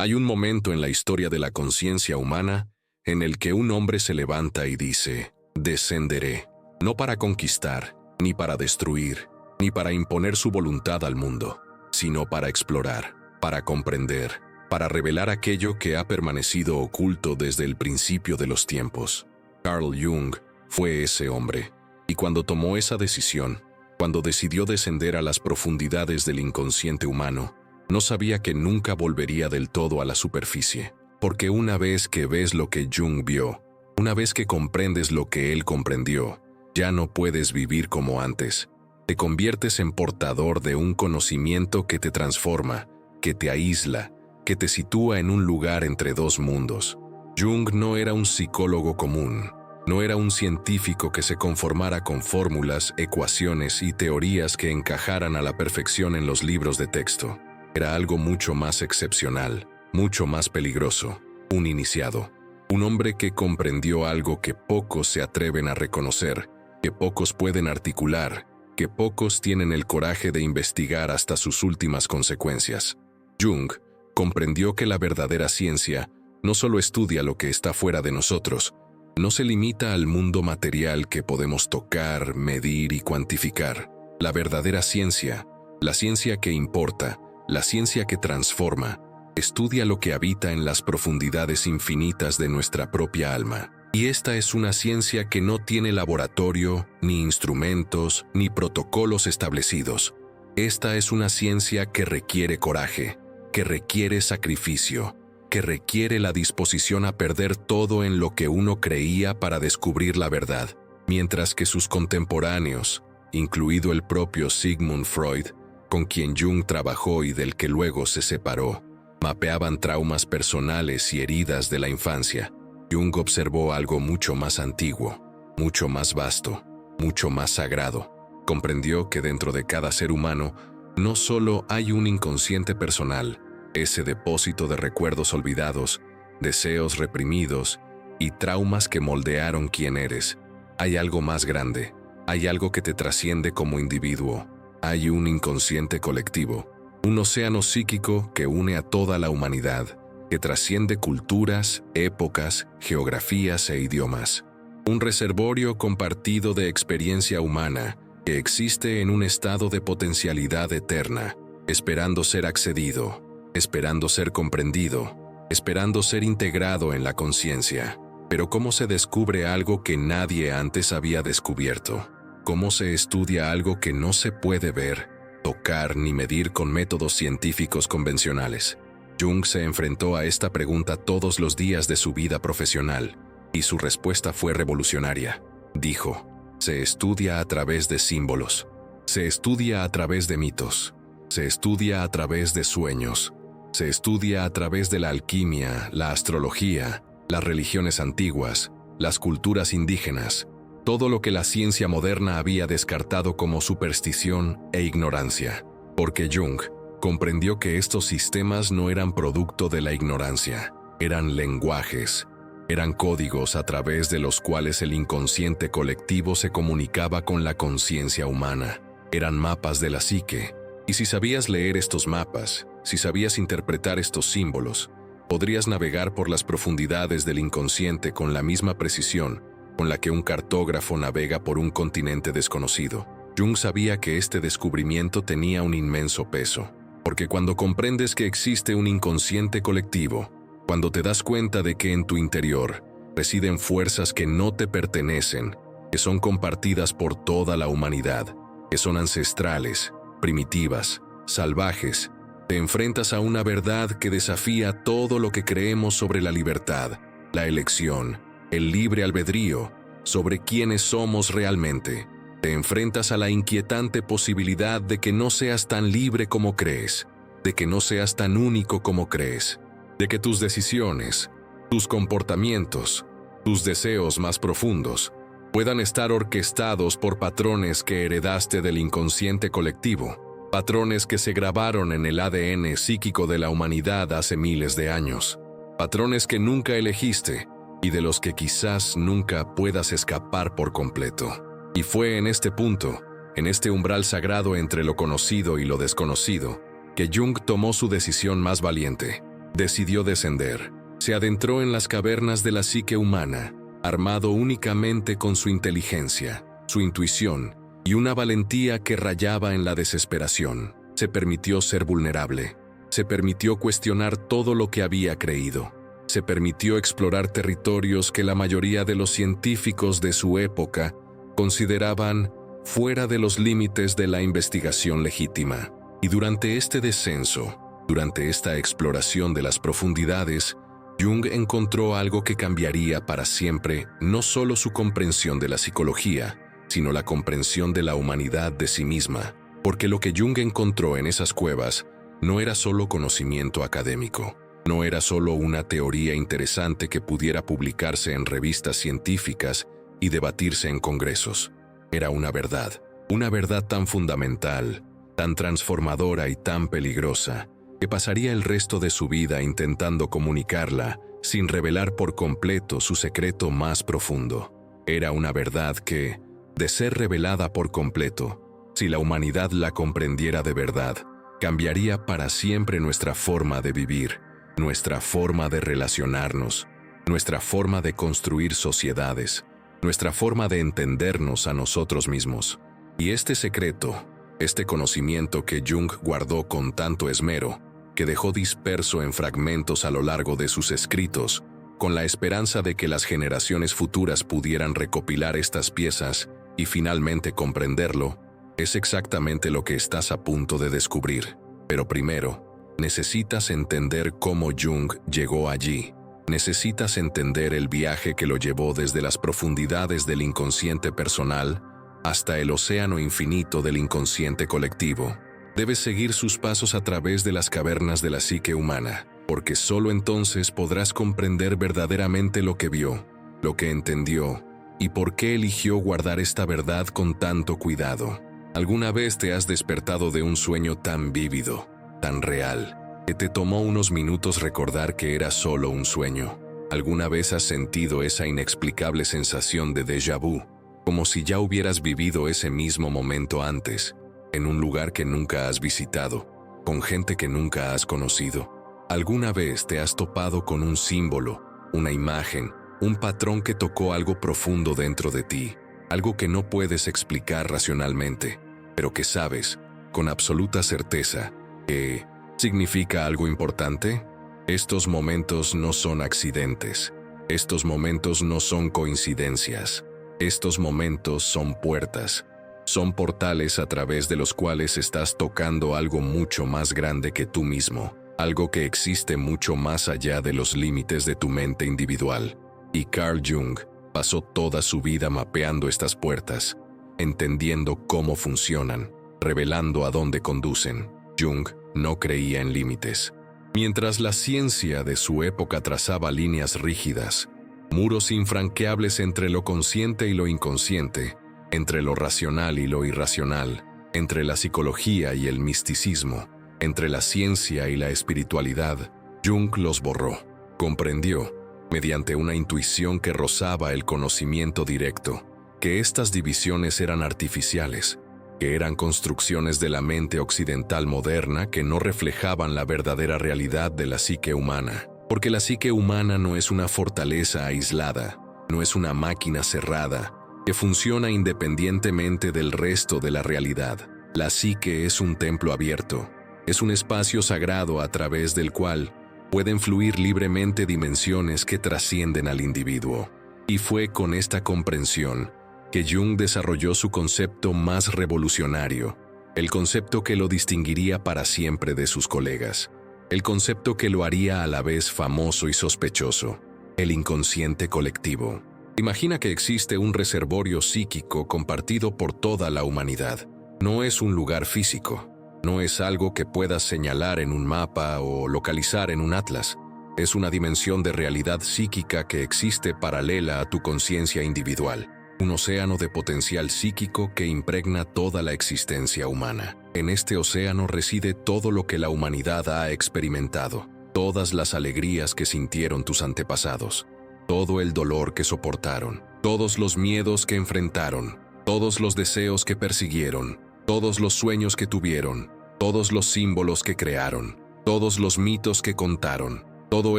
Hay un momento en la historia de la conciencia humana en el que un hombre se levanta y dice, descenderé, no para conquistar, ni para destruir, ni para imponer su voluntad al mundo, sino para explorar, para comprender, para revelar aquello que ha permanecido oculto desde el principio de los tiempos. Carl Jung fue ese hombre, y cuando tomó esa decisión, cuando decidió descender a las profundidades del inconsciente humano, no sabía que nunca volvería del todo a la superficie, porque una vez que ves lo que Jung vio, una vez que comprendes lo que él comprendió, ya no puedes vivir como antes. Te conviertes en portador de un conocimiento que te transforma, que te aísla, que te sitúa en un lugar entre dos mundos. Jung no era un psicólogo común, no era un científico que se conformara con fórmulas, ecuaciones y teorías que encajaran a la perfección en los libros de texto. Era algo mucho más excepcional, mucho más peligroso, un iniciado, un hombre que comprendió algo que pocos se atreven a reconocer, que pocos pueden articular, que pocos tienen el coraje de investigar hasta sus últimas consecuencias. Jung comprendió que la verdadera ciencia no solo estudia lo que está fuera de nosotros, no se limita al mundo material que podemos tocar, medir y cuantificar. La verdadera ciencia, la ciencia que importa, la ciencia que transforma, estudia lo que habita en las profundidades infinitas de nuestra propia alma. Y esta es una ciencia que no tiene laboratorio, ni instrumentos, ni protocolos establecidos. Esta es una ciencia que requiere coraje, que requiere sacrificio, que requiere la disposición a perder todo en lo que uno creía para descubrir la verdad, mientras que sus contemporáneos, incluido el propio Sigmund Freud, con quien Jung trabajó y del que luego se separó, mapeaban traumas personales y heridas de la infancia. Jung observó algo mucho más antiguo, mucho más vasto, mucho más sagrado. Comprendió que dentro de cada ser humano no solo hay un inconsciente personal, ese depósito de recuerdos olvidados, deseos reprimidos y traumas que moldearon quién eres. Hay algo más grande, hay algo que te trasciende como individuo. Hay un inconsciente colectivo, un océano psíquico que une a toda la humanidad, que trasciende culturas, épocas, geografías e idiomas. Un reservorio compartido de experiencia humana que existe en un estado de potencialidad eterna, esperando ser accedido, esperando ser comprendido, esperando ser integrado en la conciencia. Pero ¿cómo se descubre algo que nadie antes había descubierto? ¿Cómo se estudia algo que no se puede ver, tocar ni medir con métodos científicos convencionales? Jung se enfrentó a esta pregunta todos los días de su vida profesional, y su respuesta fue revolucionaria. Dijo, se estudia a través de símbolos, se estudia a través de mitos, se estudia a través de sueños, se estudia a través de la alquimia, la astrología, las religiones antiguas, las culturas indígenas, todo lo que la ciencia moderna había descartado como superstición e ignorancia, porque Jung comprendió que estos sistemas no eran producto de la ignorancia, eran lenguajes, eran códigos a través de los cuales el inconsciente colectivo se comunicaba con la conciencia humana, eran mapas de la psique, y si sabías leer estos mapas, si sabías interpretar estos símbolos, podrías navegar por las profundidades del inconsciente con la misma precisión con la que un cartógrafo navega por un continente desconocido. Jung sabía que este descubrimiento tenía un inmenso peso, porque cuando comprendes que existe un inconsciente colectivo, cuando te das cuenta de que en tu interior residen fuerzas que no te pertenecen, que son compartidas por toda la humanidad, que son ancestrales, primitivas, salvajes, te enfrentas a una verdad que desafía todo lo que creemos sobre la libertad, la elección, el libre albedrío, sobre quiénes somos realmente. Te enfrentas a la inquietante posibilidad de que no seas tan libre como crees, de que no seas tan único como crees, de que tus decisiones, tus comportamientos, tus deseos más profundos puedan estar orquestados por patrones que heredaste del inconsciente colectivo, patrones que se grabaron en el ADN psíquico de la humanidad hace miles de años, patrones que nunca elegiste y de los que quizás nunca puedas escapar por completo. Y fue en este punto, en este umbral sagrado entre lo conocido y lo desconocido, que Jung tomó su decisión más valiente. decidió descender. Se adentró en las cavernas de la psique humana, armado únicamente con su inteligencia, su intuición y una valentía que rayaba en la desesperación. Se permitió ser vulnerable. Se permitió cuestionar todo lo que había creído. Se permitió explorar territorios que la mayoría de los científicos de su época consideraban fuera de los límites de la investigación legítima. Y durante este descenso, durante esta exploración de las profundidades, Jung encontró algo que cambiaría para siempre no solo su comprensión de la psicología, sino la comprensión de la humanidad de sí misma, porque lo que Jung encontró en esas cuevas no era solo conocimiento académico, no era solo una teoría interesante que pudiera publicarse en revistas científicas y debatirse en congresos. Era una verdad tan fundamental, tan transformadora y tan peligrosa, que pasaría el resto de su vida intentando comunicarla sin revelar por completo su secreto más profundo. Era una verdad que, de ser revelada por completo, si la humanidad la comprendiera de verdad, cambiaría para siempre nuestra forma de vivir, nuestra forma de relacionarnos, nuestra forma de construir sociedades, nuestra forma de entendernos a nosotros mismos. Y este secreto, este conocimiento que Jung guardó con tanto esmero, que dejó disperso en fragmentos a lo largo de sus escritos, con la esperanza de que las generaciones futuras pudieran recopilar estas piezas y finalmente comprenderlo, es exactamente lo que estás a punto de descubrir. Pero primero, necesitas entender cómo Jung llegó allí. Necesitas entender el viaje que lo llevó desde las profundidades del inconsciente personal hasta el océano infinito del inconsciente colectivo. Debes seguir sus pasos a través de las cavernas de la psique humana, porque solo entonces podrás comprender verdaderamente lo que vio, lo que entendió y por qué eligió guardar esta verdad con tanto cuidado. ¿Alguna vez te has despertado de un sueño tan vívido, tan real, que te tomó unos minutos recordar que era solo un sueño? ¿Alguna vez has sentido esa inexplicable sensación de déjà vu, como si ya hubieras vivido ese mismo momento antes, en un lugar que nunca has visitado, con gente que nunca has conocido? ¿Alguna vez te has topado con un símbolo, una imagen, un patrón que tocó algo profundo dentro de ti, algo que no puedes explicar racionalmente, pero que sabes, con absoluta certeza, que significa algo importante? Estos momentos no son accidentes. Estos momentos no son coincidencias. Estos momentos son puertas. Son portales a través de los cuales estás tocando algo mucho más grande que tú mismo, algo que existe mucho más allá de los límites de tu mente individual. Y Carl Jung pasó toda su vida mapeando estas puertas, entendiendo cómo funcionan, revelando a dónde conducen. Jung no creía en límites. Mientras la ciencia de su época trazaba líneas rígidas, muros infranqueables entre lo consciente y lo inconsciente, entre lo racional y lo irracional, entre la psicología y el misticismo, entre la ciencia y la espiritualidad, Jung los borró. Comprendió, mediante una intuición que rozaba el conocimiento directo, que estas divisiones eran artificiales, que eran construcciones de la mente occidental moderna que no reflejaban la verdadera realidad de la psique humana. Porque la psique humana no es una fortaleza aislada, no es una máquina cerrada, que funciona independientemente del resto de la realidad. La psique es un templo abierto, es un espacio sagrado a través del cual pueden fluir libremente dimensiones que trascienden al individuo. Y fue con esta comprensión que Jung desarrolló su concepto más revolucionario, el concepto que lo distinguiría para siempre de sus colegas, el concepto que lo haría a la vez famoso y sospechoso, el inconsciente colectivo. Imagina que existe un reservorio psíquico compartido por toda la humanidad. No es un lugar físico, no es algo que puedas señalar en un mapa o localizar en un atlas. Es una dimensión de realidad psíquica que existe paralela a tu conciencia individual. Un océano de potencial psíquico que impregna toda la existencia humana. En este océano reside todo lo que la humanidad ha experimentado, todas las alegrías que sintieron tus antepasados, todo el dolor que soportaron, todos los miedos que enfrentaron, todos los deseos que persiguieron, todos los sueños que tuvieron, todos los símbolos que crearon, todos los mitos que contaron. Todo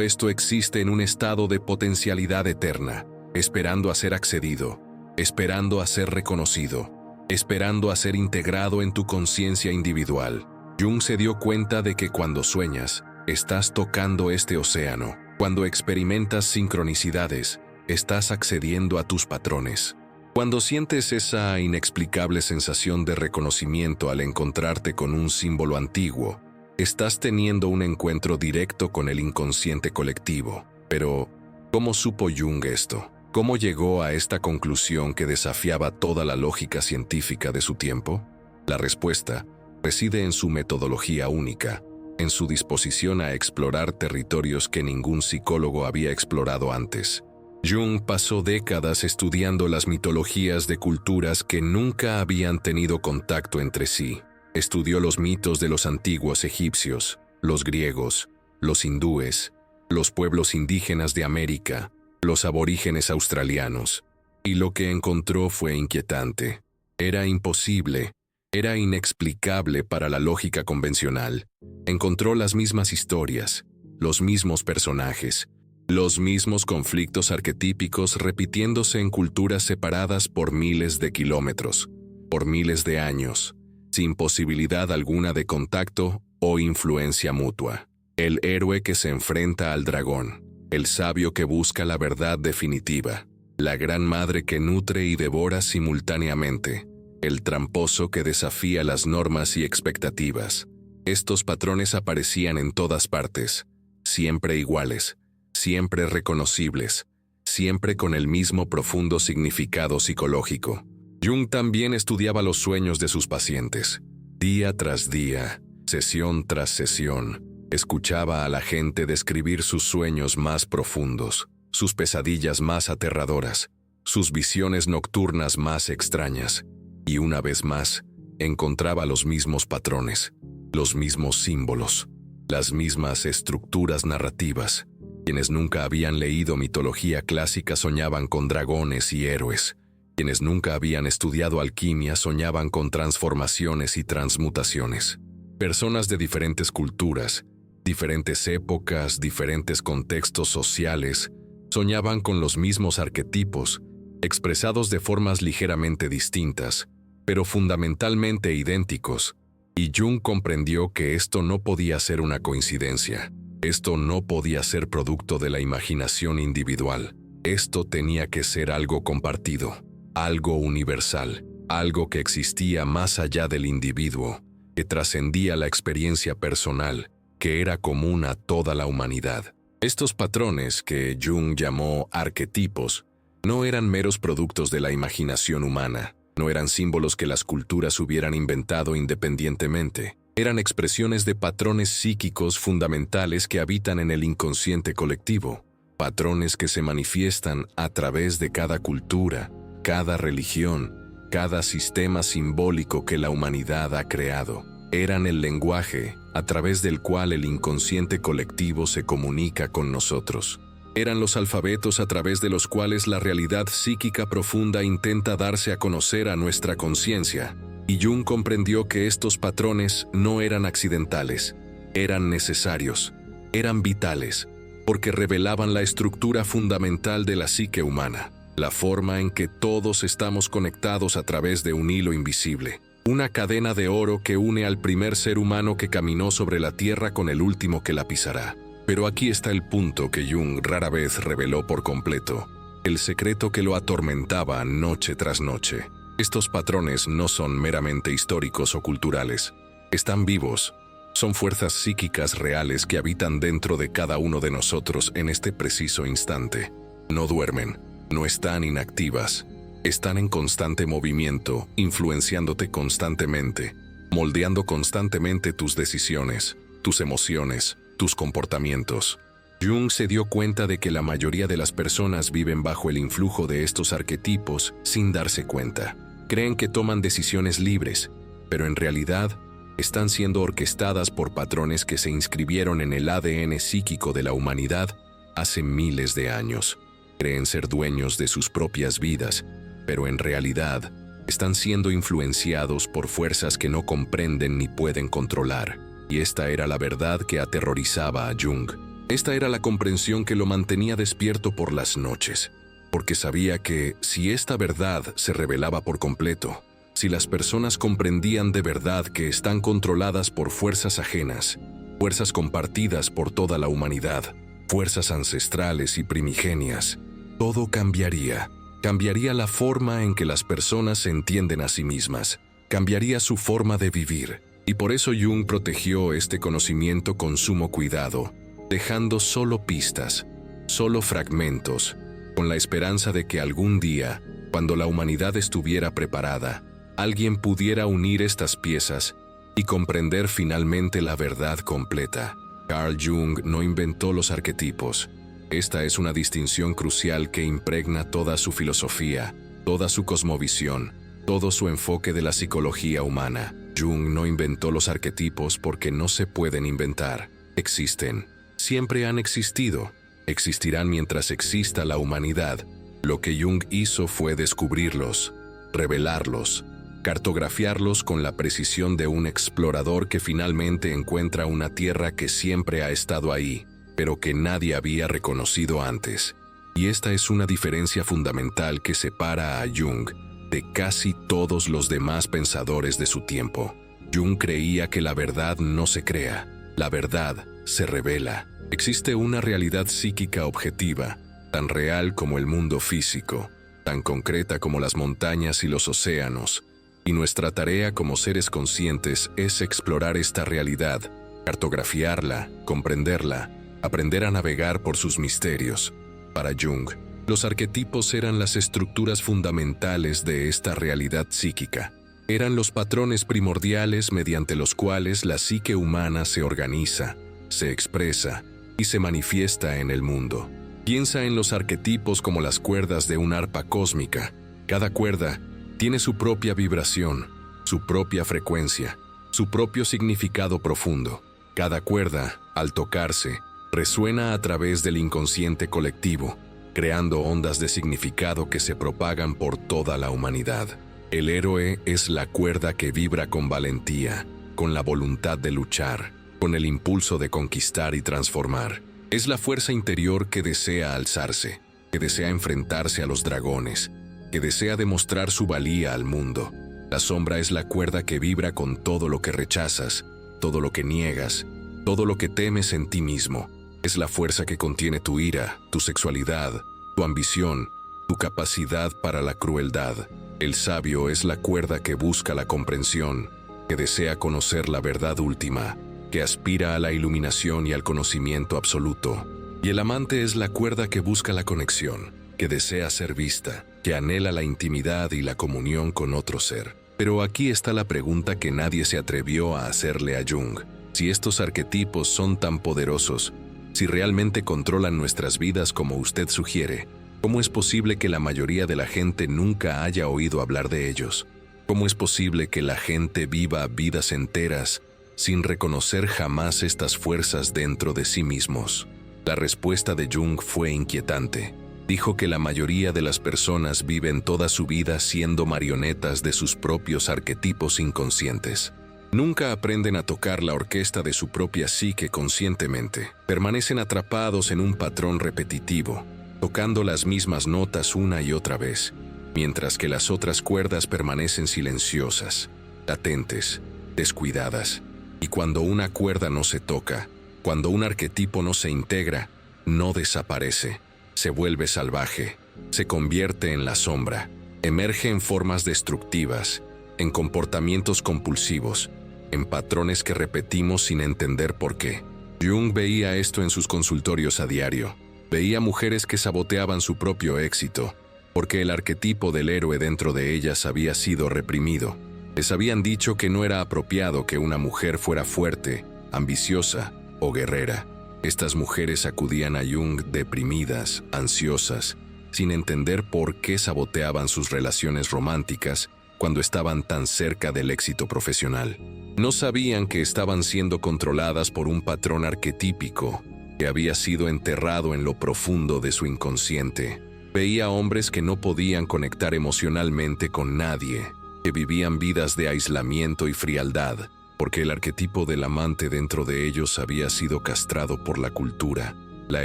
esto existe en un estado de potencialidad eterna, esperando a ser accedido, esperando a ser reconocido, esperando a ser integrado en tu conciencia individual. Jung se dio cuenta de que cuando sueñas, estás tocando este océano. Cuando experimentas sincronicidades, estás accediendo a tus patrones. Cuando sientes esa inexplicable sensación de reconocimiento al encontrarte con un símbolo antiguo, estás teniendo un encuentro directo con el inconsciente colectivo. Pero, ¿cómo supo Jung esto? ¿Cómo llegó a esta conclusión que desafiaba toda la lógica científica de su tiempo? La respuesta reside en su metodología única, en su disposición a explorar territorios que ningún psicólogo había explorado antes. Jung pasó décadas estudiando las mitologías de culturas que nunca habían tenido contacto entre sí. Estudió los mitos de los antiguos egipcios, los griegos, los hindúes, los pueblos indígenas de América, los aborígenes australianos, y lo que encontró fue inquietante. Era imposible, era inexplicable para la lógica convencional. Encontró las mismas historias, los mismos personajes, los mismos conflictos arquetípicos repitiéndose en culturas separadas por miles de kilómetros, por miles de años, sin posibilidad alguna de contacto o influencia mutua. El héroe que se enfrenta al dragón, el sabio que busca la verdad definitiva, la gran madre que nutre y devora simultáneamente, el tramposo que desafía las normas y expectativas. Estos patrones aparecían en todas partes, siempre iguales, siempre reconocibles, siempre con el mismo profundo significado psicológico. Jung también estudiaba los sueños de sus pacientes. Día tras día, sesión tras sesión, escuchaba a la gente describir sus sueños más profundos, sus pesadillas más aterradoras, sus visiones nocturnas más extrañas, y una vez más, encontraba los mismos patrones, los mismos símbolos, las mismas estructuras narrativas. Quienes nunca habían leído mitología clásica soñaban con dragones y héroes. Quienes nunca habían estudiado alquimia soñaban con transformaciones y transmutaciones. Personas de diferentes culturas, diferentes épocas, diferentes contextos sociales, soñaban con los mismos arquetipos, expresados de formas ligeramente distintas, pero fundamentalmente idénticos, y Jung comprendió que esto no podía ser una coincidencia. Esto no podía ser producto de la imaginación individual. Esto tenía que ser algo compartido, algo universal, algo que existía más allá del individuo, que trascendía la experiencia personal, que era común a toda la humanidad. Estos patrones, que Jung llamó arquetipos, no eran meros productos de la imaginación humana, no eran símbolos que las culturas hubieran inventado independientemente. Eran expresiones de patrones psíquicos fundamentales que habitan en el inconsciente colectivo, patrones que se manifiestan a través de cada cultura, cada religión, cada sistema simbólico que la humanidad ha creado. Eran el lenguaje a través del cual el inconsciente colectivo se comunica con nosotros. Eran los alfabetos a través de los cuales la realidad psíquica profunda intenta darse a conocer a nuestra conciencia. Y Jung comprendió que estos patrones no eran accidentales, eran necesarios, eran vitales, porque revelaban la estructura fundamental de la psique humana, la forma en que todos estamos conectados a través de un hilo invisible, una cadena de oro que une al primer ser humano que caminó sobre la tierra con el último que la pisará. Pero aquí está el punto que Jung rara vez reveló por completo, el secreto que lo atormentaba noche tras noche. Estos patrones no son meramente históricos o culturales. Están vivos. Son fuerzas psíquicas reales que habitan dentro de cada uno de nosotros en este preciso instante. No duermen, no están inactivas. Están en constante movimiento, influenciándote constantemente, moldeando constantemente tus decisiones, tus emociones, tus comportamientos. Jung se dio cuenta de que la mayoría de las personas viven bajo el influjo de estos arquetipos sin darse cuenta. Creen que toman decisiones libres, pero en realidad están siendo orquestadas por patrones que se inscribieron en el ADN psíquico de la humanidad hace miles de años. Creen ser dueños de sus propias vidas, pero en realidad están siendo influenciados por fuerzas que no comprenden ni pueden controlar. Y esta era la verdad que aterrorizaba a Jung. Esta era la comprensión que lo mantenía despierto por las noches, porque sabía que, si esta verdad se revelaba por completo, si las personas comprendían de verdad que están controladas por fuerzas ajenas, fuerzas compartidas por toda la humanidad, fuerzas ancestrales y primigenias, todo cambiaría. Cambiaría la forma en que las personas se entienden a sí mismas, cambiaría su forma de vivir. Y por eso Jung protegió este conocimiento con sumo cuidado, dejando solo pistas, solo fragmentos, con la esperanza de que algún día, cuando la humanidad estuviera preparada, alguien pudiera unir estas piezas y comprender finalmente la verdad completa. Carl Jung no inventó los arquetipos. Esta es una distinción crucial que impregna toda su filosofía, toda su cosmovisión, todo su enfoque de la psicología humana. Jung no inventó los arquetipos porque no se pueden inventar. Existen. Siempre han existido. Existirán mientras exista la humanidad. Lo que Jung hizo fue descubrirlos, revelarlos, cartografiarlos con la precisión de un explorador que finalmente encuentra una tierra que siempre ha estado ahí, pero que nadie había reconocido antes. Y esta es una diferencia fundamental que separa a Jung de casi todos los demás pensadores de su tiempo. Jung creía que la verdad no se crea, la verdad se revela. Existe una realidad psíquica objetiva, tan real como el mundo físico, tan concreta como las montañas y los océanos, y nuestra tarea como seres conscientes es explorar esta realidad, cartografiarla, comprenderla, aprender a navegar por sus misterios. Para Jung, los arquetipos eran las estructuras fundamentales de esta realidad psíquica. Eran los patrones primordiales mediante los cuales la psique humana se organiza, se expresa y se manifiesta en el mundo. Piensa en los arquetipos como las cuerdas de un arpa cósmica. Cada cuerda tiene su propia vibración, su propia frecuencia, su propio significado profundo. Cada cuerda, al tocarse, resuena a través del inconsciente colectivo, creando ondas de significado que se propagan por toda la humanidad. El héroe es la cuerda que vibra con valentía, con la voluntad de luchar, con el impulso de conquistar y transformar. Es la fuerza interior que desea alzarse, que desea enfrentarse a los dragones, que desea demostrar su valía al mundo. La sombra es la cuerda que vibra con todo lo que rechazas, todo lo que niegas, todo lo que temes en ti mismo. Es la fuerza que contiene tu ira, tu sexualidad, tu ambición, tu capacidad para la crueldad. El sabio es la cuerda que busca la comprensión, que desea conocer la verdad última, que aspira a la iluminación y al conocimiento absoluto. Y el amante es la cuerda que busca la conexión, que desea ser vista, que anhela la intimidad y la comunión con otro ser. Pero aquí está la pregunta que nadie se atrevió a hacerle a Jung. Si estos arquetipos son tan poderosos, si realmente controlan nuestras vidas como usted sugiere, ¿cómo es posible que la mayoría de la gente nunca haya oído hablar de ellos? ¿Cómo es posible que la gente viva vidas enteras sin reconocer jamás estas fuerzas dentro de sí mismos? La respuesta de Jung fue inquietante. Dijo que la mayoría de las personas viven toda su vida siendo marionetas de sus propios arquetipos inconscientes. Nunca aprenden a tocar la orquesta de su propia psique conscientemente. Permanecen atrapados en un patrón repetitivo, tocando las mismas notas una y otra vez, mientras que las otras cuerdas permanecen silenciosas, latentes, descuidadas. Y cuando una cuerda no se toca, cuando un arquetipo no se integra, no desaparece, se vuelve salvaje, se convierte en la sombra, emerge en formas destructivas, en comportamientos compulsivos, en patrones que repetimos sin entender por qué. Jung veía esto en sus consultorios a diario. Veía mujeres que saboteaban su propio éxito, porque el arquetipo del héroe dentro de ellas había sido reprimido. Les habían dicho que no era apropiado que una mujer fuera fuerte, ambiciosa o guerrera. Estas mujeres acudían a Jung deprimidas, ansiosas, sin entender por qué saboteaban sus relaciones románticas cuando estaban tan cerca del éxito profesional. No sabían que estaban siendo controladas por un patrón arquetípico que había sido enterrado en lo profundo de su inconsciente. Veía hombres que no podían conectar emocionalmente con nadie, que vivían vidas de aislamiento y frialdad, porque el arquetipo del amante dentro de ellos había sido castrado por la cultura, la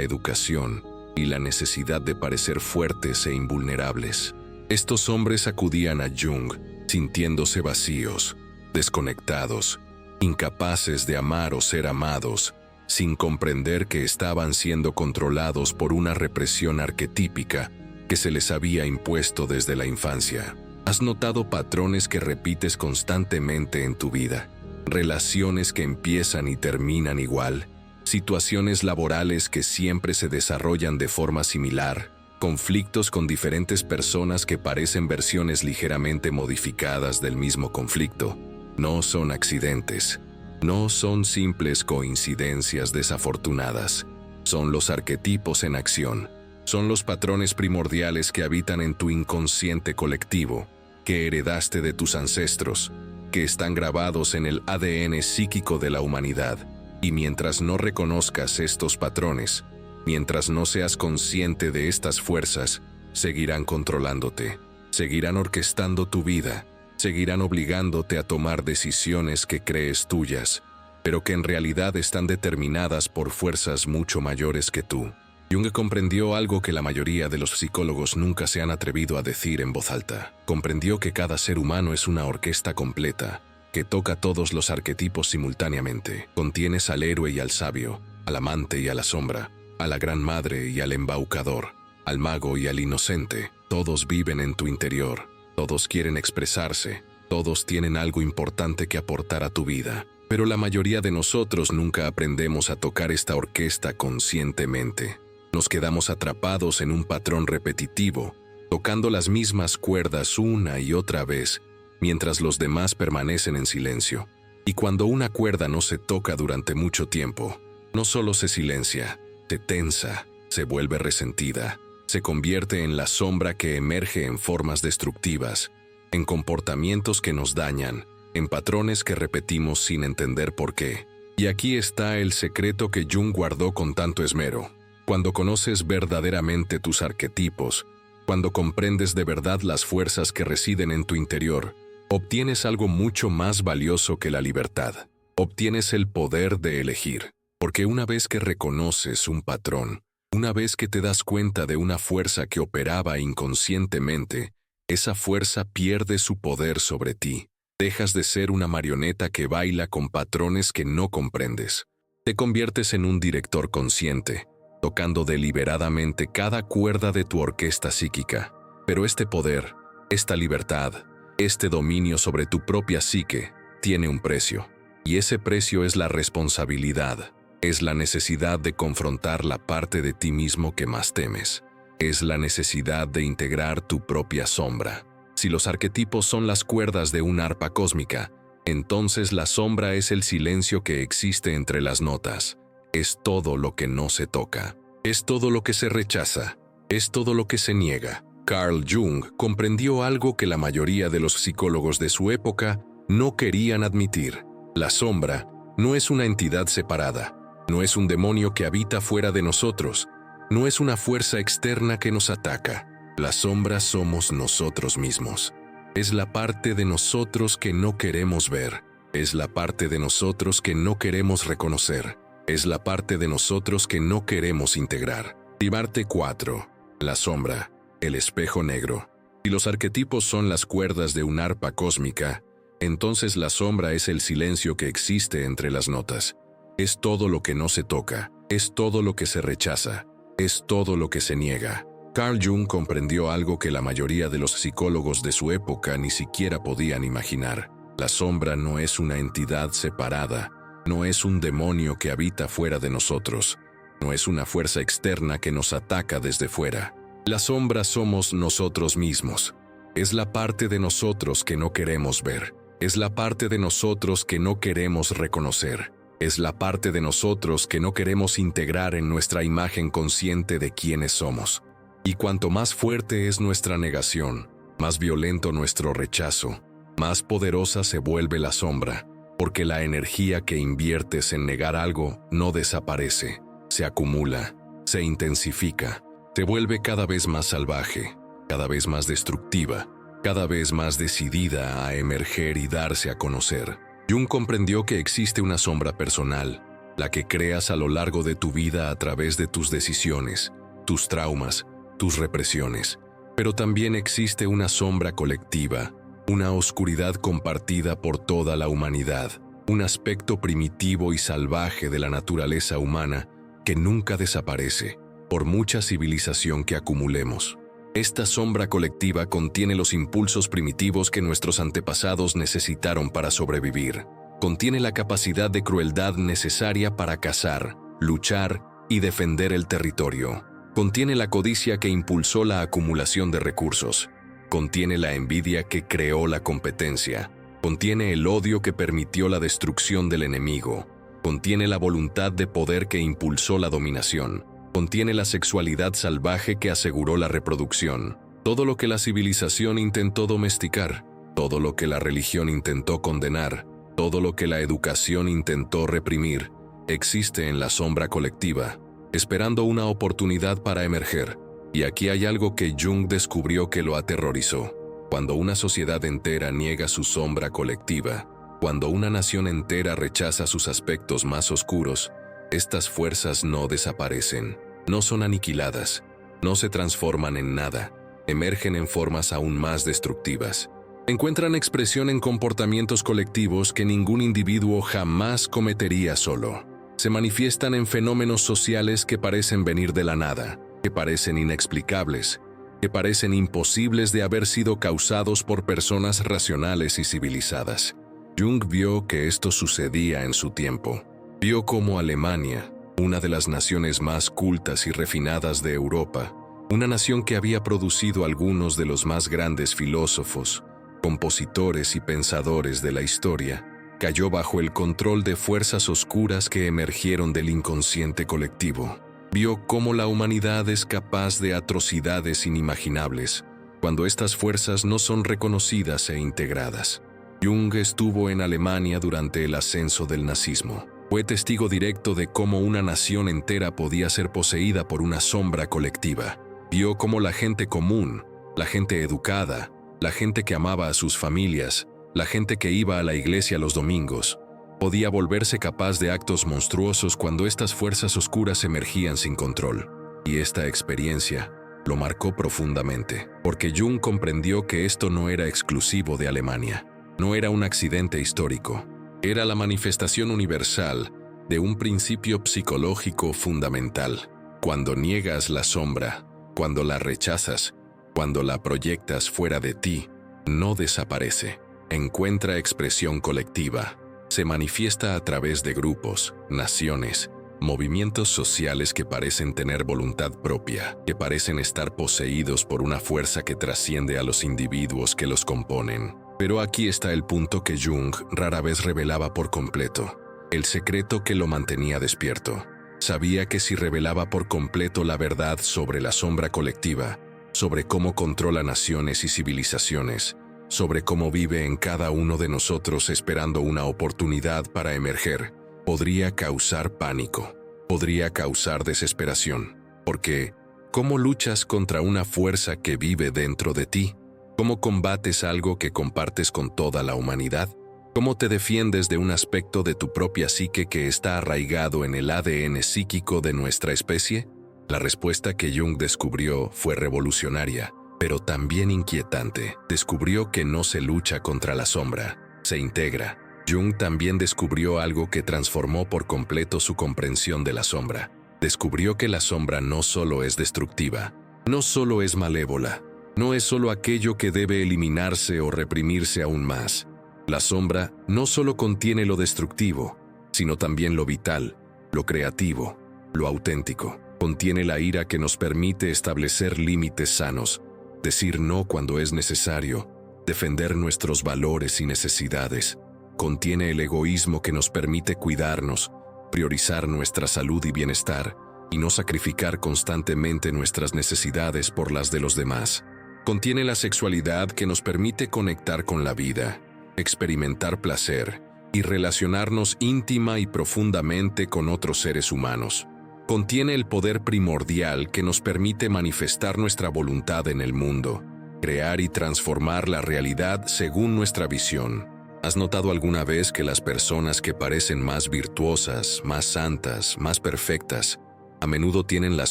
educación y la necesidad de parecer fuertes e invulnerables. Estos hombres acudían a Jung sintiéndose vacíos, desconectados, incapaces de amar o ser amados, sin comprender que estaban siendo controlados por una represión arquetípica que se les había impuesto desde la infancia. ¿Has notado patrones que repites constantemente en tu vida? Relaciones que empiezan y terminan igual, situaciones laborales que siempre se desarrollan de forma similar, conflictos con diferentes personas que parecen versiones ligeramente modificadas del mismo conflicto. No son accidentes, no son simples coincidencias desafortunadas, son los arquetipos en acción, son los patrones primordiales que habitan en tu inconsciente colectivo, que heredaste de tus ancestros, que están grabados en el ADN psíquico de la humanidad. Y mientras no reconozcas estos patrones, mientras no seas consciente de estas fuerzas, seguirán controlándote, seguirán orquestando tu vida, seguirán obligándote a tomar decisiones que crees tuyas, pero que en realidad están determinadas por fuerzas mucho mayores que tú. Jung comprendió algo que la mayoría de los psicólogos nunca se han atrevido a decir en voz alta. Comprendió que cada ser humano es una orquesta completa, que toca todos los arquetipos simultáneamente. Contienes al héroe y al sabio, al amante y a la sombra, a la gran madre y al embaucador, al mago y al inocente. Todos viven en tu interior, todos quieren expresarse, todos tienen algo importante que aportar a tu vida. Pero la mayoría de nosotros nunca aprendemos a tocar esta orquesta conscientemente. Nos quedamos atrapados en un patrón repetitivo, tocando las mismas cuerdas una y otra vez, mientras los demás permanecen en silencio. Y cuando una cuerda no se toca durante mucho tiempo, no solo se silencia, se tensa, se vuelve resentida, se convierte en la sombra que emerge en formas destructivas, en comportamientos que nos dañan, en patrones que repetimos sin entender por qué. Y aquí está el secreto que Jung guardó con tanto esmero. Cuando conoces verdaderamente tus arquetipos, cuando comprendes de verdad las fuerzas que residen en tu interior, obtienes algo mucho más valioso que la libertad. Obtienes el poder de elegir. Porque una vez que reconoces un patrón, una vez que te das cuenta de una fuerza que operaba inconscientemente, esa fuerza pierde su poder sobre ti. Dejas de ser una marioneta que baila con patrones que no comprendes. Te conviertes en un director consciente, tocando deliberadamente cada cuerda de tu orquesta psíquica. Pero este poder, esta libertad, este dominio sobre tu propia psique, tiene un precio. Y ese precio es la responsabilidad. Es la necesidad de confrontar la parte de ti mismo que más temes. Es la necesidad de integrar tu propia sombra. Si los arquetipos son las cuerdas de un arpa cósmica, entonces la sombra es el silencio que existe entre las notas. Es todo lo que no se toca. Es todo lo que se rechaza. Es todo lo que se niega. Carl Jung comprendió algo que la mayoría de los psicólogos de su época no querían admitir. La sombra no es una entidad separada. No es un demonio que habita fuera de nosotros. No es una fuerza externa que nos ataca. La sombra somos nosotros mismos. Es la parte de nosotros que no queremos ver. Es la parte de nosotros que no queremos reconocer. Es la parte de nosotros que no queremos integrar. Parte 4. La sombra, el espejo negro. Si los arquetipos son las cuerdas de un arpa cósmica, entonces la sombra es el silencio que existe entre las notas. Es todo lo que no se toca, es todo lo que se rechaza, es todo lo que se niega. Carl Jung comprendió algo que la mayoría de los psicólogos de su época ni siquiera podían imaginar. La sombra no es una entidad separada, no es un demonio que habita fuera de nosotros, no es una fuerza externa que nos ataca desde fuera. La sombra somos nosotros mismos. Es la parte de nosotros que no queremos ver. Es la parte de nosotros que no queremos reconocer. Es la parte de nosotros que no queremos integrar en nuestra imagen consciente de quiénes somos. Y cuanto más fuerte es nuestra negación, más violento nuestro rechazo, más poderosa se vuelve la sombra, porque la energía que inviertes en negar algo no desaparece, se acumula, se intensifica, se vuelve cada vez más salvaje, cada vez más destructiva, cada vez más decidida a emerger y darse a conocer. Jung comprendió que existe una sombra personal, la que creas a lo largo de tu vida a través de tus decisiones, tus traumas, tus represiones. Pero también existe una sombra colectiva, una oscuridad compartida por toda la humanidad, un aspecto primitivo y salvaje de la naturaleza humana que nunca desaparece, por mucha civilización que acumulemos. Esta sombra colectiva contiene los impulsos primitivos que nuestros antepasados necesitaron para sobrevivir. Contiene la capacidad de crueldad necesaria para cazar, luchar y defender el territorio. Contiene la codicia que impulsó la acumulación de recursos. Contiene la envidia que creó la competencia. Contiene el odio que permitió la destrucción del enemigo. Contiene la voluntad de poder que impulsó la dominación. Contiene la sexualidad salvaje que aseguró la reproducción. Todo lo que la civilización intentó domesticar, todo lo que la religión intentó condenar, todo lo que la educación intentó reprimir, existe en la sombra colectiva, esperando una oportunidad para emerger. Y aquí hay algo que Jung descubrió que lo aterrorizó. Cuando una sociedad entera niega su sombra colectiva, cuando una nación entera rechaza sus aspectos más oscuros, estas fuerzas no desaparecen, no son aniquiladas, no se transforman en nada, emergen en formas aún más destructivas. Encuentran expresión en comportamientos colectivos que ningún individuo jamás cometería solo. Se manifiestan en fenómenos sociales que parecen venir de la nada, que parecen inexplicables, que parecen imposibles de haber sido causados por personas racionales y civilizadas. Jung vio que esto sucedía en su tiempo. Vio cómo Alemania, una de las naciones más cultas y refinadas de Europa, una nación que había producido algunos de los más grandes filósofos, compositores y pensadores de la historia, cayó bajo el control de fuerzas oscuras que emergieron del inconsciente colectivo. Vio cómo la humanidad es capaz de atrocidades inimaginables, cuando estas fuerzas no son reconocidas e integradas. Jung estuvo en Alemania durante el ascenso del nazismo. Fue testigo directo de cómo una nación entera podía ser poseída por una sombra colectiva. Vio cómo la gente común, la gente educada, la gente que amaba a sus familias, la gente que iba a la iglesia los domingos, podía volverse capaz de actos monstruosos cuando estas fuerzas oscuras emergían sin control. Y esta experiencia lo marcó profundamente, porque Jung comprendió que esto no era exclusivo de Alemania, no era un accidente histórico. Era la manifestación universal de un principio psicológico fundamental. Cuando niegas la sombra, cuando la rechazas, cuando la proyectas fuera de ti, no desaparece. Encuentra expresión colectiva. Se manifiesta a través de grupos, naciones, movimientos sociales que parecen tener voluntad propia, que parecen estar poseídos por una fuerza que trasciende a los individuos que los componen. Pero aquí está el punto que Jung rara vez revelaba por completo, el secreto que lo mantenía despierto. Sabía que si revelaba por completo la verdad sobre la sombra colectiva, sobre cómo controla naciones y civilizaciones, sobre cómo vive en cada uno de nosotros esperando una oportunidad para emerger, podría causar pánico, podría causar desesperación. Porque, ¿cómo luchas contra una fuerza que vive dentro de ti? ¿Cómo combates algo que compartes con toda la humanidad? ¿Cómo te defiendes de un aspecto de tu propia psique que está arraigado en el ADN psíquico de nuestra especie? La respuesta que Jung descubrió fue revolucionaria, pero también inquietante. Descubrió que no se lucha contra la sombra, se integra. Jung también descubrió algo que transformó por completo su comprensión de la sombra. Descubrió que la sombra no solo es destructiva, no solo es malévola, no es solo aquello que debe eliminarse o reprimirse aún más. La sombra no solo contiene lo destructivo, sino también lo vital, lo creativo, lo auténtico. Contiene la ira que nos permite establecer límites sanos, decir no cuando es necesario, defender nuestros valores y necesidades. Contiene el egoísmo que nos permite cuidarnos, priorizar nuestra salud y bienestar, y no sacrificar constantemente nuestras necesidades por las de los demás. Contiene la sexualidad que nos permite conectar con la vida, experimentar placer y relacionarnos íntima y profundamente con otros seres humanos. Contiene el poder primordial que nos permite manifestar nuestra voluntad en el mundo, crear y transformar la realidad según nuestra visión. ¿Has notado alguna vez que las personas que parecen más virtuosas, más santas, más perfectas, a menudo tienen las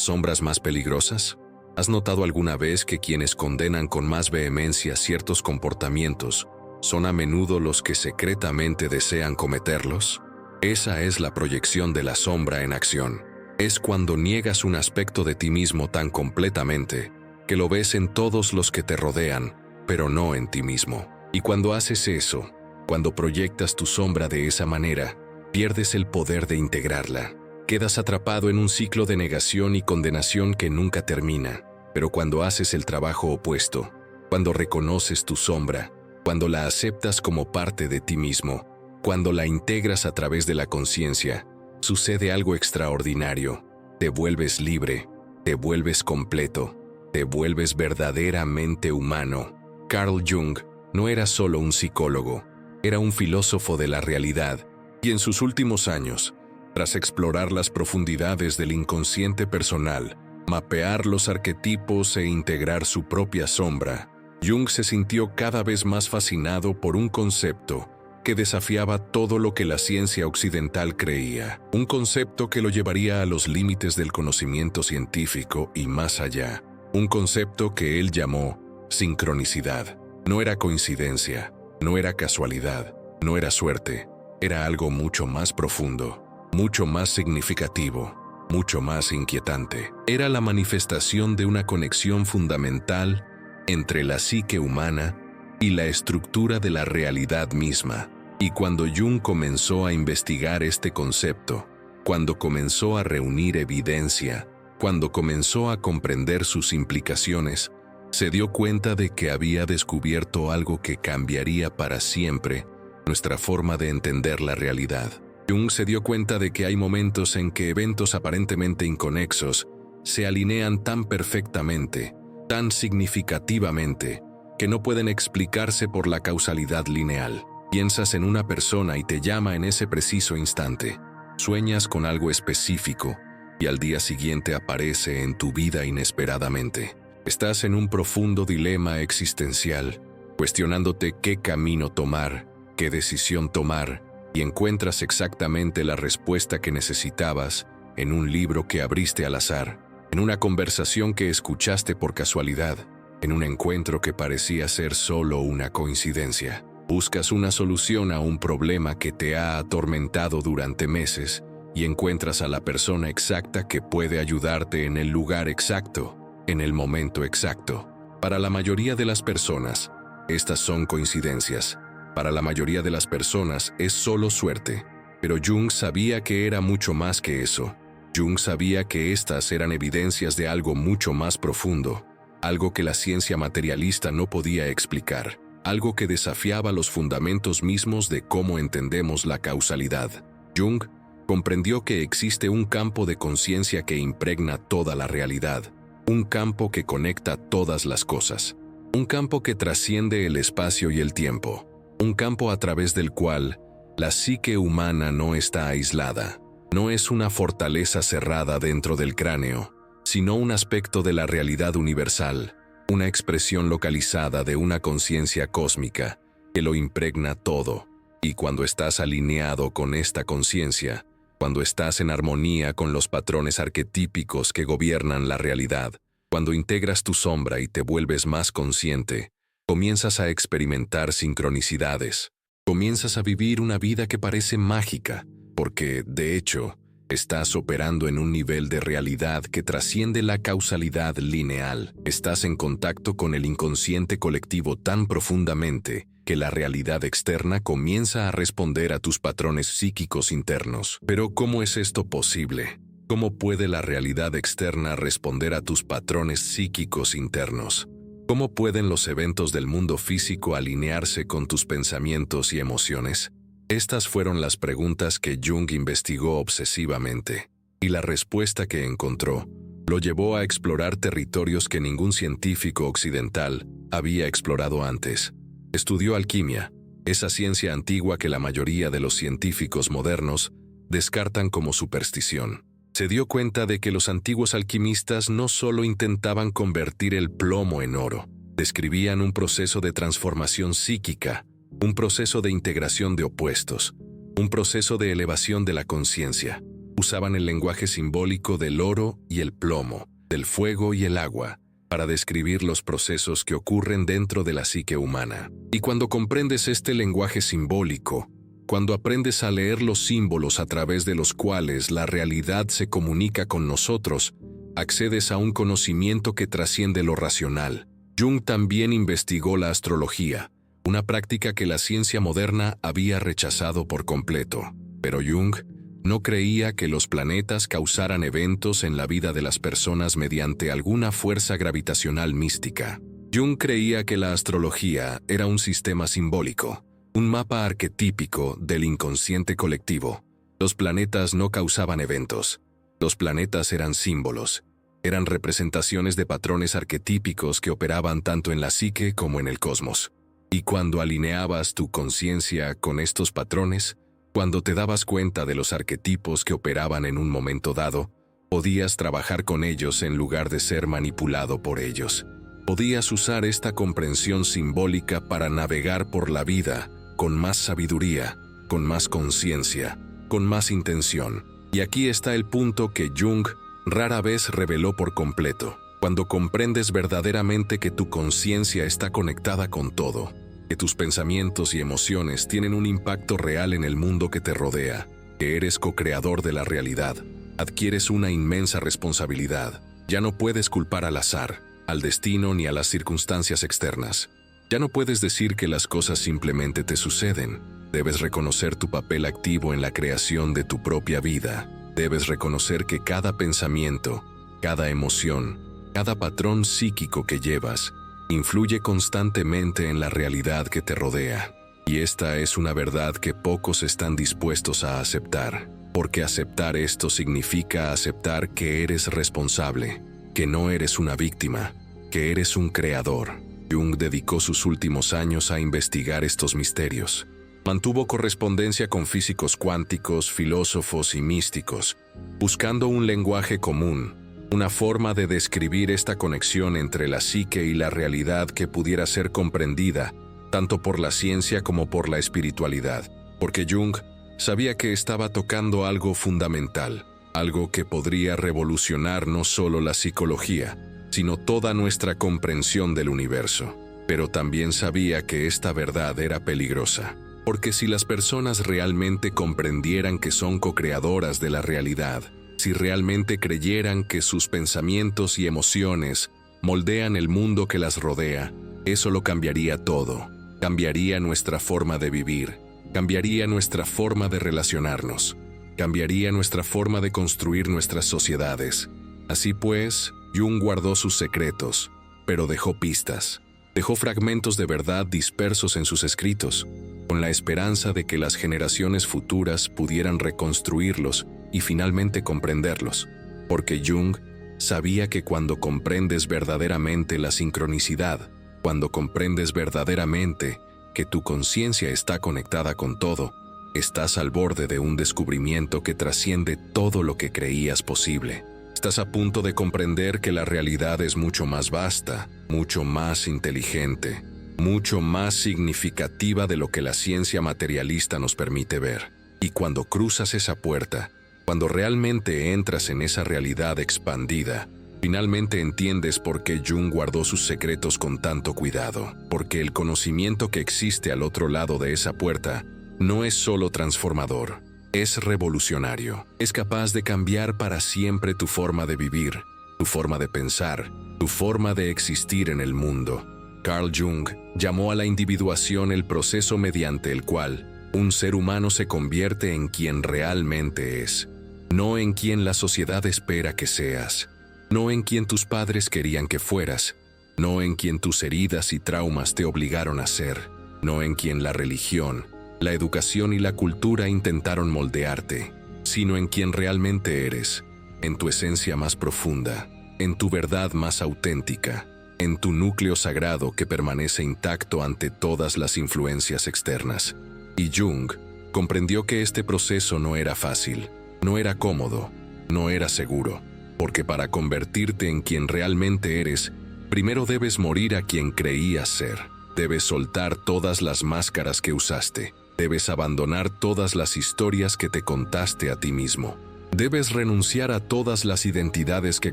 sombras más peligrosas? ¿Has notado alguna vez que quienes condenan con más vehemencia ciertos comportamientos son a menudo los que secretamente desean cometerlos? Esa es la proyección de la sombra en acción. Es cuando niegas un aspecto de ti mismo tan completamente que lo ves en todos los que te rodean, pero no en ti mismo. Y cuando haces eso, cuando proyectas tu sombra de esa manera, pierdes el poder de integrarla. Quedas atrapado en un ciclo de negación y condenación que nunca termina. Pero cuando haces el trabajo opuesto, cuando reconoces tu sombra, cuando la aceptas como parte de ti mismo, cuando la integras a través de la conciencia, sucede algo extraordinario. Te vuelves libre, te vuelves completo, te vuelves verdaderamente humano. Carl Jung no era solo un psicólogo, era un filósofo de la realidad, y en sus últimos años, tras explorar las profundidades del inconsciente personal, mapear los arquetipos e integrar su propia sombra, Jung se sintió cada vez más fascinado por un concepto que desafiaba todo lo que la ciencia occidental creía, un concepto que lo llevaría a los límites del conocimiento científico y más allá, un concepto que él llamó sincronicidad. No era coincidencia, no era casualidad, no era suerte, era algo mucho más profundo, mucho más significativo, mucho más inquietante. Era la manifestación de una conexión fundamental entre la psique humana y la estructura de la realidad misma. Y cuando Jung comenzó a investigar este concepto, cuando comenzó a reunir evidencia, cuando comenzó a comprender sus implicaciones, se dio cuenta de que había descubierto algo que cambiaría para siempre nuestra forma de entender la realidad. Jung se dio cuenta de que hay momentos en que eventos aparentemente inconexos se alinean tan perfectamente, tan significativamente, que no pueden explicarse por la causalidad lineal. Piensas en una persona y te llama en ese preciso instante. Sueñas con algo específico y al día siguiente aparece en tu vida inesperadamente. Estás en un profundo dilema existencial, cuestionándote qué camino tomar, qué decisión tomar, y encuentras exactamente la respuesta que necesitabas en un libro que abriste al azar, en una conversación que escuchaste por casualidad, en un encuentro que parecía ser solo una coincidencia. Buscas una solución a un problema que te ha atormentado durante meses y encuentras a la persona exacta que puede ayudarte en el lugar exacto, en el momento exacto. Para la mayoría de las personas, estas son coincidencias. Para la mayoría de las personas es solo suerte. Pero Jung sabía que era mucho más que eso. Jung sabía que estas eran evidencias de algo mucho más profundo, algo que la ciencia materialista no podía explicar, algo que desafiaba los fundamentos mismos de cómo entendemos la causalidad. Jung comprendió que existe un campo de conciencia que impregna toda la realidad, un campo que conecta todas las cosas, un campo que trasciende el espacio y el tiempo, un campo a través del cual la psique humana no está aislada, no es una fortaleza cerrada dentro del cráneo, sino un aspecto de la realidad universal, una expresión localizada de una conciencia cósmica que lo impregna todo. Y cuando estás alineado con esta conciencia, cuando estás en armonía con los patrones arquetípicos que gobiernan la realidad, cuando integras tu sombra y te vuelves más consciente, comienzas a experimentar sincronicidades, comienzas a vivir una vida que parece mágica, porque, de hecho, estás operando en un nivel de realidad que trasciende la causalidad lineal. Estás en contacto con el inconsciente colectivo tan profundamente que la realidad externa comienza a responder a tus patrones psíquicos internos. Pero ¿cómo es esto posible? ¿Cómo puede la realidad externa responder a tus patrones psíquicos internos? ¿Cómo pueden los eventos del mundo físico alinearse con tus pensamientos y emociones? Estas fueron las preguntas que Jung investigó obsesivamente, y la respuesta que encontró lo llevó a explorar territorios que ningún científico occidental había explorado antes. Estudió alquimia, esa ciencia antigua que la mayoría de los científicos modernos descartan como superstición. Se dio cuenta de que los antiguos alquimistas no solo intentaban convertir el plomo en oro, describían un proceso de transformación psíquica, un proceso de integración de opuestos, un proceso de elevación de la conciencia. Usaban el lenguaje simbólico del oro y el plomo, del fuego y el agua, para describir los procesos que ocurren dentro de la psique humana. Y cuando comprendes este lenguaje simbólico, cuando aprendes a leer los símbolos a través de los cuales la realidad se comunica con nosotros, accedes a un conocimiento que trasciende lo racional. Jung también investigó la astrología, una práctica que la ciencia moderna había rechazado por completo. Pero Jung no creía que los planetas causaran eventos en la vida de las personas mediante alguna fuerza gravitacional mística. Jung creía que la astrología era un sistema simbólico, un mapa arquetípico del inconsciente colectivo. Los planetas no causaban eventos. Los planetas eran símbolos. Eran representaciones de patrones arquetípicos que operaban tanto en la psique como en el cosmos. Y cuando alineabas tu conciencia con estos patrones, cuando te dabas cuenta de los arquetipos que operaban en un momento dado, podías trabajar con ellos en lugar de ser manipulado por ellos. Podías usar esta comprensión simbólica para navegar por la vida con más sabiduría, con más conciencia, con más intención. Y aquí está el punto que Jung rara vez reveló por completo. Cuando comprendes verdaderamente que tu conciencia está conectada con todo, que tus pensamientos y emociones tienen un impacto real en el mundo que te rodea, que eres co-creador de la realidad, adquieres una inmensa responsabilidad. Ya no puedes culpar al azar, al destino ni a las circunstancias externas. Ya no puedes decir que las cosas simplemente te suceden. Debes reconocer tu papel activo en la creación de tu propia vida. Debes reconocer que cada pensamiento, cada emoción, cada patrón psíquico que llevas, influye constantemente en la realidad que te rodea. Y esta es una verdad que pocos están dispuestos a aceptar, porque aceptar esto significa aceptar que eres responsable, que no eres una víctima, que eres un creador. Jung dedicó sus últimos años a investigar estos misterios. Mantuvo correspondencia con físicos cuánticos, filósofos y místicos, buscando un lenguaje común, una forma de describir esta conexión entre la psique y la realidad que pudiera ser comprendida tanto por la ciencia como por la espiritualidad, porque Jung sabía que estaba tocando algo fundamental, algo que podría revolucionar no solo la psicología, sino toda nuestra comprensión del universo. Pero también sabía que esta verdad era peligrosa, porque si las personas realmente comprendieran que son co-creadoras de la realidad, si realmente creyeran que sus pensamientos y emociones moldean el mundo que las rodea, eso lo cambiaría todo. Cambiaría nuestra forma de vivir, cambiaría nuestra forma de relacionarnos, cambiaría nuestra forma de construir nuestras sociedades. Así pues, Jung guardó sus secretos, pero dejó pistas, dejó fragmentos de verdad dispersos en sus escritos, con la esperanza de que las generaciones futuras pudieran reconstruirlos y finalmente comprenderlos, porque Jung sabía que cuando comprendes verdaderamente la sincronicidad, cuando comprendes verdaderamente que tu conciencia está conectada con todo, estás al borde de un descubrimiento que trasciende todo lo que creías posible. Estás a punto de comprender que la realidad es mucho más vasta, mucho más inteligente, mucho más significativa de lo que la ciencia materialista nos permite ver. Y cuando cruzas esa puerta, cuando realmente entras en esa realidad expandida, finalmente entiendes por qué Jung guardó sus secretos con tanto cuidado. Porque el conocimiento que existe al otro lado de esa puerta no es solo transformador, es revolucionario. Es capaz de cambiar para siempre tu forma de vivir, tu forma de pensar, tu forma de existir en el mundo. Carl Jung llamó a la individuación el proceso mediante el cual un ser humano se convierte en quien realmente es, no en quien la sociedad espera que seas, no en quien tus padres querían que fueras, no en quien tus heridas y traumas te obligaron a ser, no en quien la religión, la educación y la cultura intentaron moldearte, sino en quien realmente eres, en tu esencia más profunda, en tu verdad más auténtica, en tu núcleo sagrado que permanece intacto ante todas las influencias externas. Y Jung comprendió que este proceso no era fácil, no era cómodo, no era seguro, porque para convertirte en quien realmente eres, primero debes morir a quien creías ser. Debes soltar todas las máscaras que usaste. Debes abandonar todas las historias que te contaste a ti mismo. Debes renunciar a todas las identidades que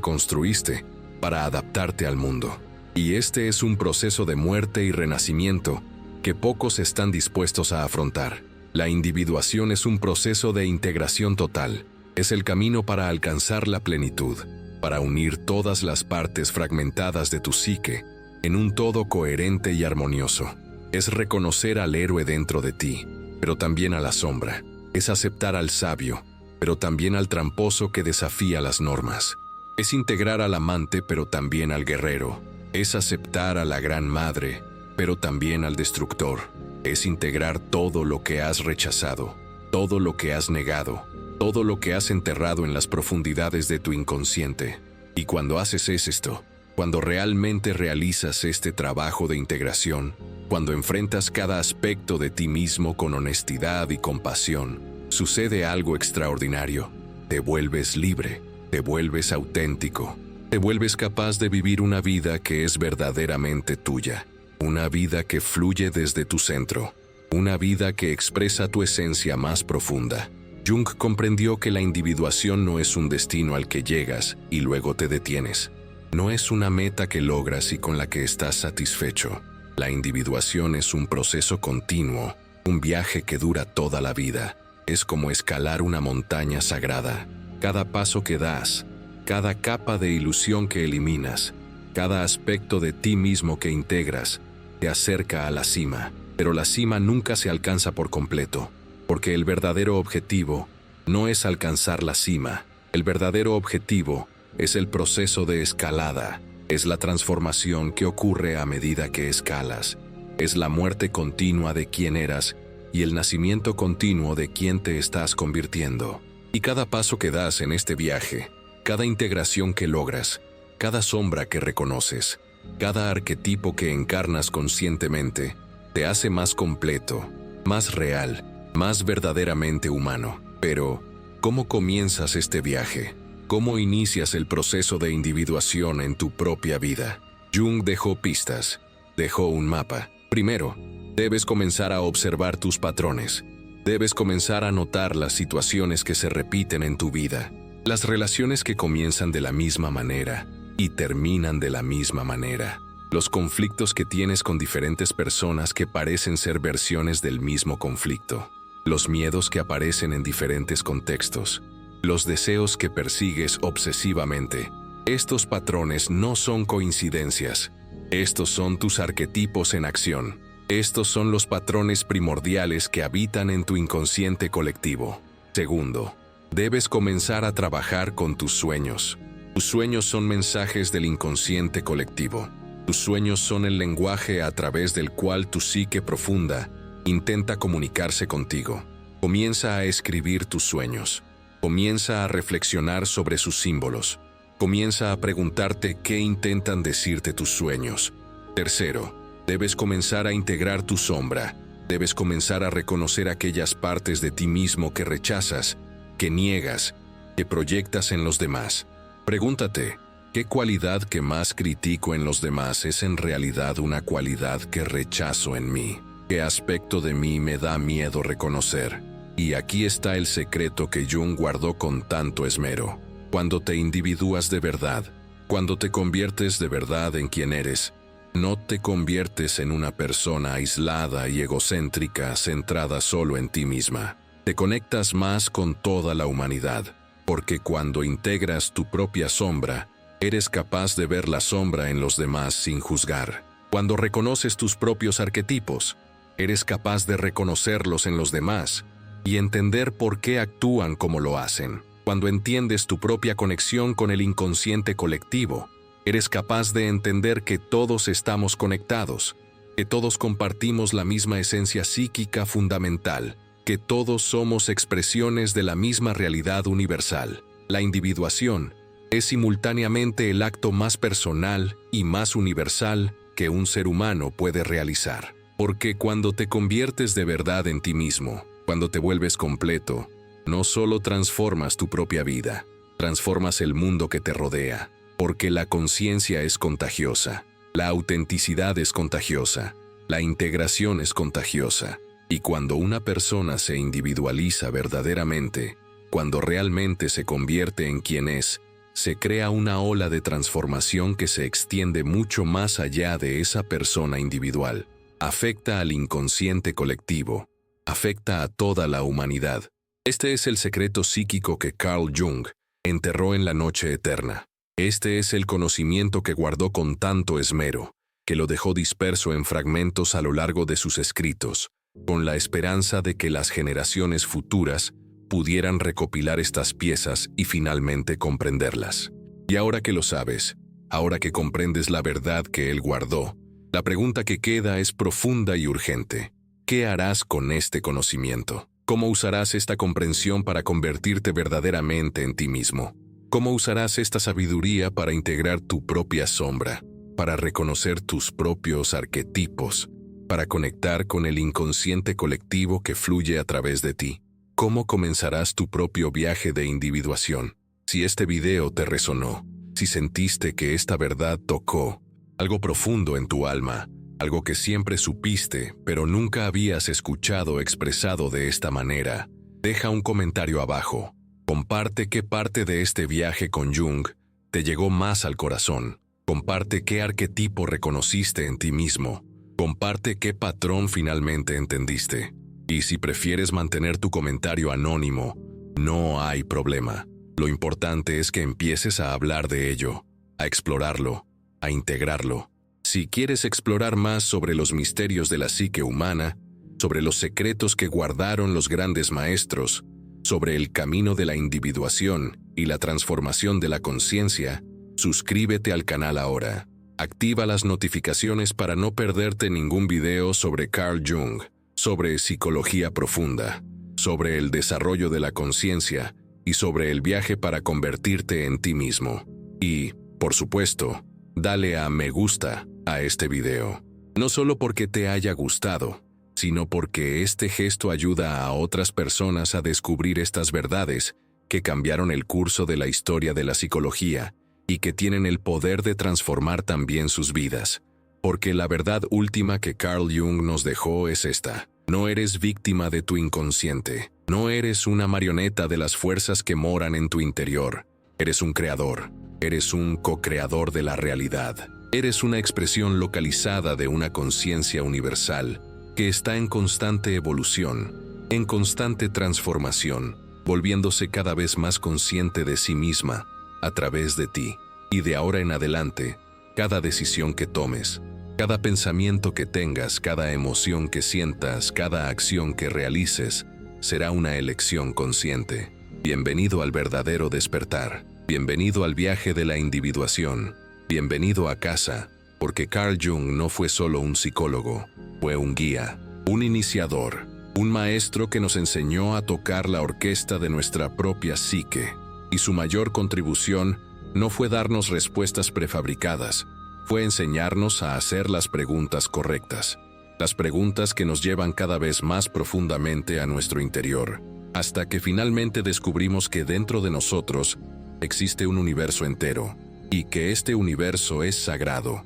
construiste para adaptarte al mundo. Y este es un proceso de muerte y renacimiento que pocos están dispuestos a afrontar. La individuación es un proceso de integración total. Es el camino para alcanzar la plenitud, para unir todas las partes fragmentadas de tu psique en un todo coherente y armonioso. Es reconocer al héroe dentro de ti, pero también a la sombra. Es aceptar al sabio, pero también al tramposo que desafía las normas. Es integrar al amante, pero también al guerrero. Es aceptar a la gran madre, pero también al destructor. Es integrar todo lo que has rechazado, todo lo que has negado, todo lo que has enterrado en las profundidades de tu inconsciente. Y cuando haces esto, cuando realmente realizas este trabajo de integración, cuando enfrentas cada aspecto de ti mismo con honestidad y compasión, sucede algo extraordinario. Te vuelves libre, te vuelves auténtico, te vuelves capaz de vivir una vida que es verdaderamente tuya, una vida que fluye desde tu centro, una vida que expresa tu esencia más profunda. Jung comprendió que la individuación no es un destino al que llegas y luego te detienes. No es una meta que logras y con la que estás satisfecho. La individuación es un proceso continuo, un viaje que dura toda la vida. Es como escalar una montaña sagrada. Cada paso que das, cada capa de ilusión que eliminas, cada aspecto de ti mismo que integras, te acerca a la cima. Pero la cima nunca se alcanza por completo, porque el verdadero objetivo no es alcanzar la cima. El verdadero objetivo es el proceso de escalada. Es la transformación que ocurre a medida que escalas. Es la muerte continua de quien eras y el nacimiento continuo de quien te estás convirtiendo. Y cada paso que das en este viaje, cada integración que logras, cada sombra que reconoces, cada arquetipo que encarnas conscientemente, te hace más completo, más real, más verdaderamente humano. Pero, ¿cómo comienzas este viaje? ¿Cómo inicias el proceso de individuación en tu propia vida? Jung dejó pistas, dejó un mapa. Primero, debes comenzar a observar tus patrones. Debes comenzar a notar las situaciones que se repiten en tu vida, las relaciones que comienzan de la misma manera y terminan de la misma manera. Los conflictos que tienes con diferentes personas que parecen ser versiones del mismo conflicto. Los miedos que aparecen en diferentes contextos. Los deseos que persigues obsesivamente. Estos patrones no son coincidencias. Estos son tus arquetipos en acción. Estos son los patrones primordiales que habitan en tu inconsciente colectivo. Segundo, debes comenzar a trabajar con tus sueños. Tus sueños son mensajes del inconsciente colectivo. Tus sueños son el lenguaje a través del cual tu psique profunda intenta comunicarse contigo. Comienza a escribir tus sueños. Comienza a reflexionar sobre sus símbolos. Comienza a preguntarte qué intentan decirte tus sueños. Tercero, debes comenzar a integrar tu sombra. Debes comenzar a reconocer aquellas partes de ti mismo que rechazas, que niegas, que proyectas en los demás. Pregúntate, ¿qué cualidad que más critico en los demás es en realidad una cualidad que rechazo en mí? ¿Qué aspecto de mí me da miedo reconocer? Y aquí está el secreto que Jung guardó con tanto esmero. Cuando te individúas de verdad, cuando te conviertes de verdad en quien eres, no te conviertes en una persona aislada y egocéntrica centrada solo en ti misma. Te conectas más con toda la humanidad, porque cuando integras tu propia sombra, eres capaz de ver la sombra en los demás sin juzgar. Cuando reconoces tus propios arquetipos, eres capaz de reconocerlos en los demás y entender por qué actúan como lo hacen. Cuando entiendes tu propia conexión con el inconsciente colectivo, eres capaz de entender que todos estamos conectados, que todos compartimos la misma esencia psíquica fundamental, que todos somos expresiones de la misma realidad universal. La individuación es simultáneamente el acto más personal y más universal que un ser humano puede realizar. Porque cuando te conviertes de verdad en ti mismo, cuando te vuelves completo, no solo transformas tu propia vida, transformas el mundo que te rodea, porque la conciencia es contagiosa, la autenticidad es contagiosa, La integración es contagiosa, y cuando una persona se individualiza verdaderamente, cuando realmente se convierte en quien es, se crea una ola de transformación que se extiende mucho más allá de esa persona individual. Afecta al inconsciente colectivo, afecta a toda la humanidad. Este es el secreto psíquico que Carl Jung enterró en la noche eterna. Este es el conocimiento que guardó con tanto esmero, que lo dejó disperso en fragmentos a lo largo de sus escritos, con la esperanza de que las generaciones futuras pudieran recopilar estas piezas y finalmente comprenderlas. Y ahora que lo sabes, ahora que comprendes la verdad que él guardó, la pregunta que queda es profunda y urgente. ¿Qué harás con este conocimiento? ¿Cómo usarás esta comprensión para convertirte verdaderamente en ti mismo? ¿Cómo usarás esta sabiduría para integrar tu propia sombra, para reconocer tus propios arquetipos, para conectar con el inconsciente colectivo que fluye a través de ti? ¿Cómo comenzarás tu propio viaje de individuación? Si este video te resonó, si sentiste que esta verdad tocó algo profundo en tu alma, algo que siempre supiste, pero nunca habías escuchado expresado de esta manera, deja un comentario abajo. Comparte qué parte de este viaje con Jung te llegó más al corazón. Comparte qué arquetipo reconociste en ti mismo. Comparte qué patrón finalmente entendiste. Y si prefieres mantener tu comentario anónimo, no hay problema. Lo importante es que empieces a hablar de ello, a explorarlo, a integrarlo. Si quieres explorar más sobre los misterios de la psique humana, sobre los secretos que guardaron los grandes maestros, sobre el camino de la individuación y la transformación de la conciencia, suscríbete al canal ahora. Activa las notificaciones para no perderte ningún video sobre Carl Jung, sobre psicología profunda, sobre el desarrollo de la conciencia y sobre el viaje para convertirte en ti mismo. Y, por supuesto, dale a me gusta a este video. No solo porque te haya gustado, sino porque este gesto ayuda a otras personas a descubrir estas verdades que cambiaron el curso de la historia de la psicología y que tienen el poder de transformar también sus vidas. Porque la verdad última que Carl Jung nos dejó es esta: no eres víctima de tu inconsciente, no eres una marioneta de las fuerzas que moran en tu interior, eres un creador, eres un co-creador de la realidad, eres una expresión localizada de una conciencia universal que está en constante evolución, en constante transformación, volviéndose cada vez más consciente de sí misma a través de ti. Y de ahora en adelante, cada decisión que tomes, cada pensamiento que tengas, cada emoción que sientas, cada acción que realices, será una elección consciente. Bienvenido al verdadero despertar. Bienvenido al viaje de la individuación. Bienvenido a casa, porque Carl Jung no fue solo un psicólogo, fue un guía, un iniciador, un maestro que nos enseñó a tocar la orquesta de nuestra propia psique. Y su mayor contribución no fue darnos respuestas prefabricadas, fue enseñarnos a hacer las preguntas correctas, las preguntas que nos llevan cada vez más profundamente a nuestro interior, hasta que finalmente descubrimos que dentro de nosotros existe un universo entero, y que este universo es sagrado,